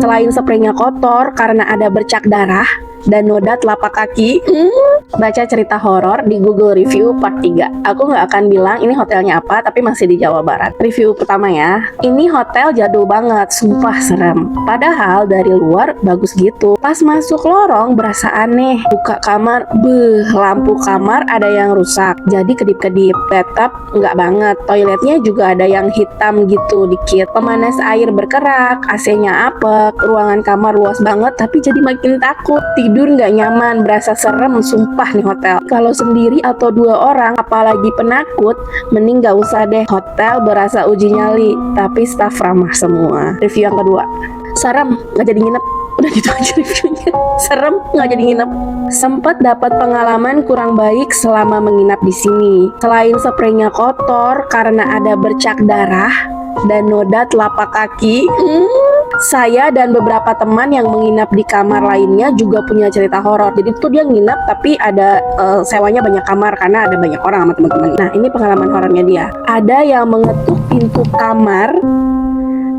Selain spraynya kotor karena ada bercak darah dan noda telapak kaki, baca cerita horor di Google Review part 3. Aku nggak akan bilang ini hotelnya apa, tapi masih di Jawa Barat. Review pertama ya. Ini hotel jadul banget, sumpah serem. Padahal dari luar bagus gitu. Pas masuk lorong berasa aneh. Buka kamar, lampu kamar ada yang rusak, jadi kedip-kedip. Bathtub nggak banget. Toiletnya juga ada yang hitam gitu dikit. Pemanas air berkerak, AC-nya apek. Ruangan kamar luas banget, tapi jadi makin takut. Tidur nggak nyaman, berasa serem, sumpah nih hotel. Kalau sendiri atau 2 orang, apalagi penakut, mending nggak usah deh. Hotel berasa uji nyali, tapi staff ramah semua. Review yang kedua, serem, nggak jadi nginep. Udah gitu aja reviewnya. Serem, nggak jadi nginep. Sempat dapat pengalaman kurang baik selama menginap di sini. Selain spraynya kotor karena ada bercak darah dan noda telapak kaki, saya dan beberapa teman yang menginap di kamar lainnya juga punya cerita horor. Jadi tuh dia nginap tapi ada sewanya banyak kamar karena ada banyak orang sama teman-teman. Nah, ini pengalaman horornya dia. Ada yang mengetuk pintu kamar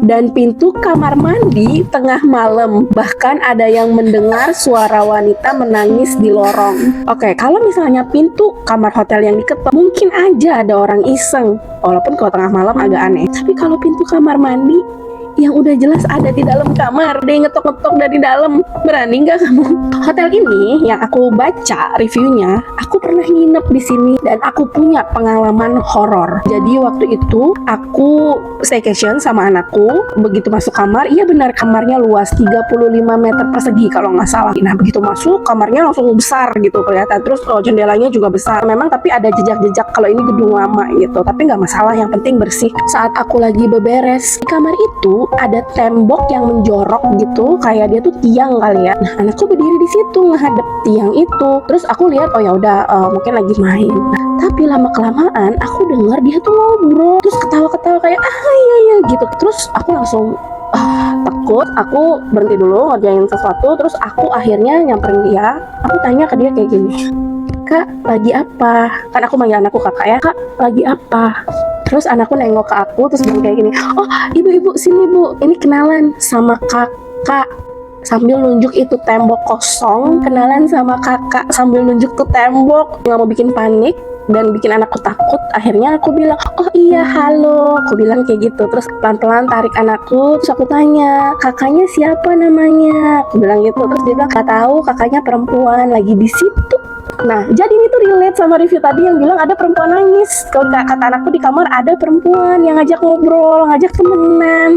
dan pintu kamar mandi tengah malam. Bahkan ada yang mendengar suara wanita menangis di lorong. Oke, kalau misalnya pintu kamar hotel yang diketok, mungkin aja ada orang iseng. Walaupun kalau tengah malam agak aneh. Tapi kalau pintu kamar mandi yang udah jelas ada di dalam kamar, dia ngetok-ngetok dari dalam, berani nggak kamu? Hotel ini yang aku baca reviewnya, aku pernah nginep di sini dan aku punya pengalaman horor. Jadi waktu itu aku staycation sama anakku, begitu masuk kamar, iya benar kamarnya luas 35 meter persegi kalau nggak salah. Nah begitu masuk kamarnya langsung besar gitu kelihatan, terus jendelanya juga besar. Memang tapi ada jejak-jejak kalau ini gedung lama gitu, tapi nggak masalah, yang penting bersih. Saat aku lagi beberes di kamar itu ada tembok yang menjorok gitu, kayak dia tuh tiang kali ya. Nah anakku berdiri di situ menghadap tiang itu, terus aku lihat oh ya udah mungkin lagi main. Nah, tapi lama kelamaan aku dengar dia tuh ngobrol, terus ketawa-ketawa kayak iya gitu. Terus aku langsung takut, aku berhenti dulu ngerjain sesuatu, terus aku akhirnya nyamperin dia. Aku tanya ke dia kayak gini, "Kak, lagi apa?" Kan aku manggil anakku kakak ya. "Kak, lagi apa?" Terus anakku nengok ke aku, terus bilang kayak gini, "Oh, ibu, sini bu, ini kenalan sama kakak." Sambil nunjuk itu tembok kosong, kenalan sama kakak sambil nunjuk tuh tembok. Nggak mau bikin panik dan bikin anakku takut. Akhirnya aku bilang, "Oh iya, halo." Aku bilang kayak gitu. Terus pelan-pelan tarik anakku, terus aku tanya, "Kakaknya siapa namanya?" Aku bilang gitu. Terus dia bilang, "Gak tahu, kakaknya perempuan, lagi di situ." Nah, jadi ini tuh relate sama review tadi yang bilang ada perempuan nangis. Kalau kata anakku di kamar ada perempuan yang ngajak ngobrol, ngajak temenan.